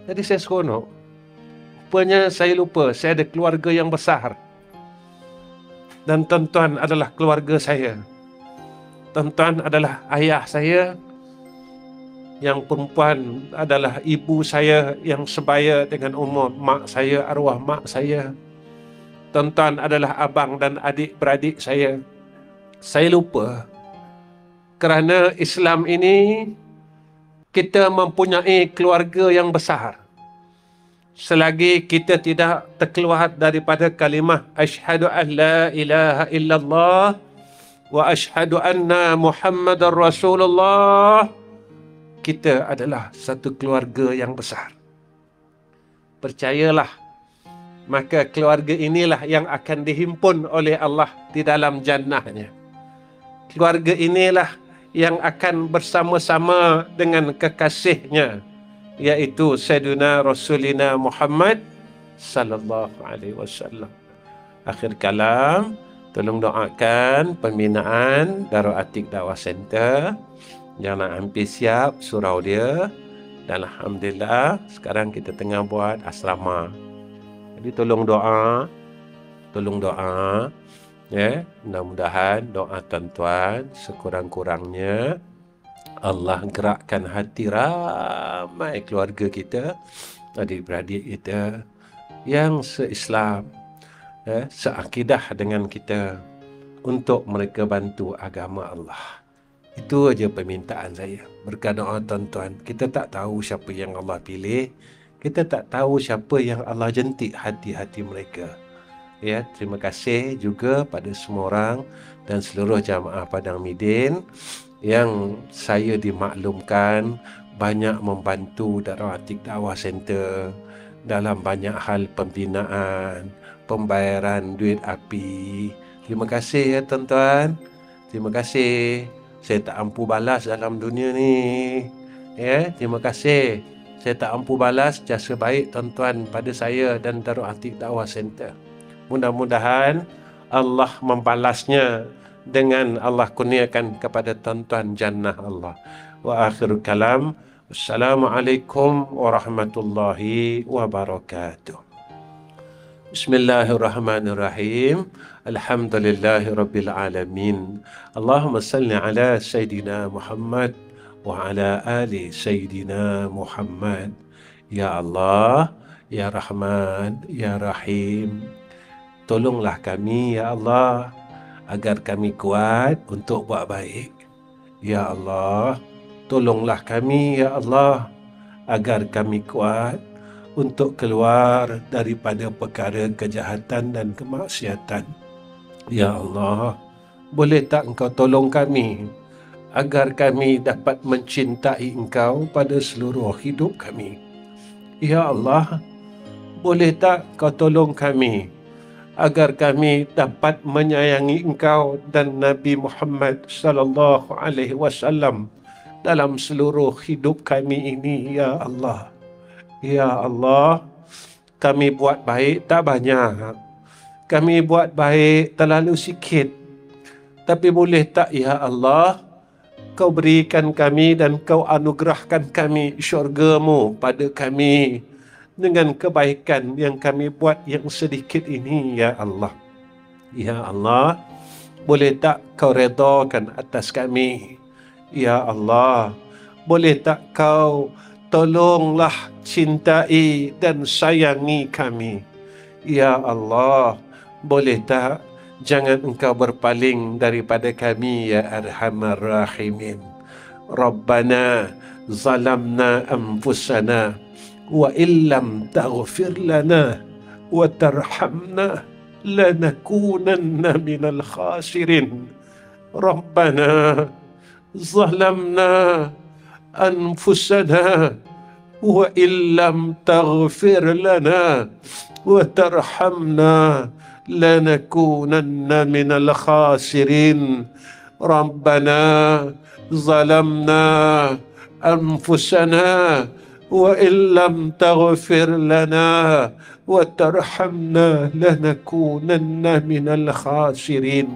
Speaker 1: Jadi saya seronok. Rupanya saya lupa, saya ada keluarga yang besar. Dan tuan-tuan adalah keluarga saya. Tuan-tuan adalah ayah saya. Yang perempuan adalah ibu saya yang sebaya dengan umur mak saya, arwah mak saya. Tuan-tuan adalah abang dan adik-beradik saya. Saya lupa. Kerana Islam ini, kita mempunyai keluarga yang besar. Selagi kita tidak terkeluar daripada kalimah asyhadu an la ilaha illallah wa asyhadu anna Muhammadar Rasulullah, kita adalah satu keluarga yang besar. Percayalah, maka keluarga inilah yang akan dihimpun oleh Allah di dalam jannahnya. Keluarga inilah yang akan bersama-sama dengan kekasihnya, yaitu Sayyidina Rasulina Muhammad sallallahu alaihi wasallam. Akhir kalam, tolong doakan pembinaan Darul Atiq Dakwah Center yang nak hampir siap surau dia. Dan alhamdulillah sekarang kita tengah buat asrama. Jadi tolong doa, ya. Mudah-mudahan doa tuan-tuan sekurang-kurangnya Allah gerakkan hati ramai keluarga kita, adik-beradik kita yang se-Islam, seakidah dengan kita, untuk mereka bantu agama Allah. Itu aja permintaan saya. Berkat doa tuan-tuan, kita tak tahu siapa yang Allah pilih, kita tak tahu siapa yang Allah jentik hati-hati mereka. Ya, terima kasih juga pada semua orang dan seluruh jamaah Padang Midin yang saya dimaklumkan banyak membantu Darul Atiq Dakwah Center dalam banyak hal pembinaan, pembayaran duit api. Terima kasih ya tuan-tuan. Terima kasih. Saya tak ampu balas dalam dunia ni. Ya, terima kasih. Saya tak ampu balas jasa baik tuan-tuan pada saya dan Darul Atiq Dakwah Center. Mudah-mudahan Allah membalasnya dengan Allah kurniakan kepada tuan-tuan jannah Allah. Wa akhir kalam. Assalamualaikum warahmatullahi wabarakatuh. Bismillahirrahmanirrahim. Alhamdulillahi rabbil alamin. Allahumma salli ala Sayyidina Muhammad wa ala ali Sayyidina Muhammad. Ya Allah, Ya Rahman, Ya Rahim, tolonglah kami ya Allah agar kami kuat untuk buat baik. Ya Allah, tolonglah kami ya Allah agar kami kuat untuk keluar daripada perkara kejahatan dan kemaksiatan. Ya Allah, boleh tak Engkau tolong kami agar kami dapat mencintai Engkau pada seluruh hidup kami. Ya Allah, boleh tak Kau tolong kami agar kami dapat menyayangi Engkau dan Nabi Muhammad sallallahu alaihi wasallam dalam seluruh hidup kami ini ya Allah. Ya Allah, kami buat baik tak banyak. Kami buat baik terlalu sikit. Tapi boleh tak ya Allah, Kau berikan kami dan Kau anugerahkan kami syurga-Mu pada kami dengan kebaikan yang kami buat yang sedikit ini ya Allah. Ya Allah, boleh tak Kau redakan atas kami? Ya Allah, boleh tak Kau tolonglah cintai dan sayangi kami? Ya Allah, boleh tak jangan Engkau berpaling daripada kami ya Arhamar Rahimin. Rabbana zalamna anfusana wa illam taghfir lana wa tarhamna lanakunanna minal khasirin. Rabbana zalamna anfusana wa illam taghfir lana wa tarhamna lanakunanna minal khasirin. Rabbana zalamna anfusana وإن لم تغفر لنا وترحمنا لنكونن من الخاسرين.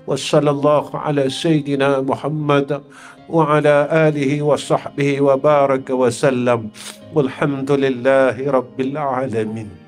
Speaker 1: وصلى الله على سيدنا محمد وعلى آله وصحبه وبارك وسلم والحمد لله رب العالمين.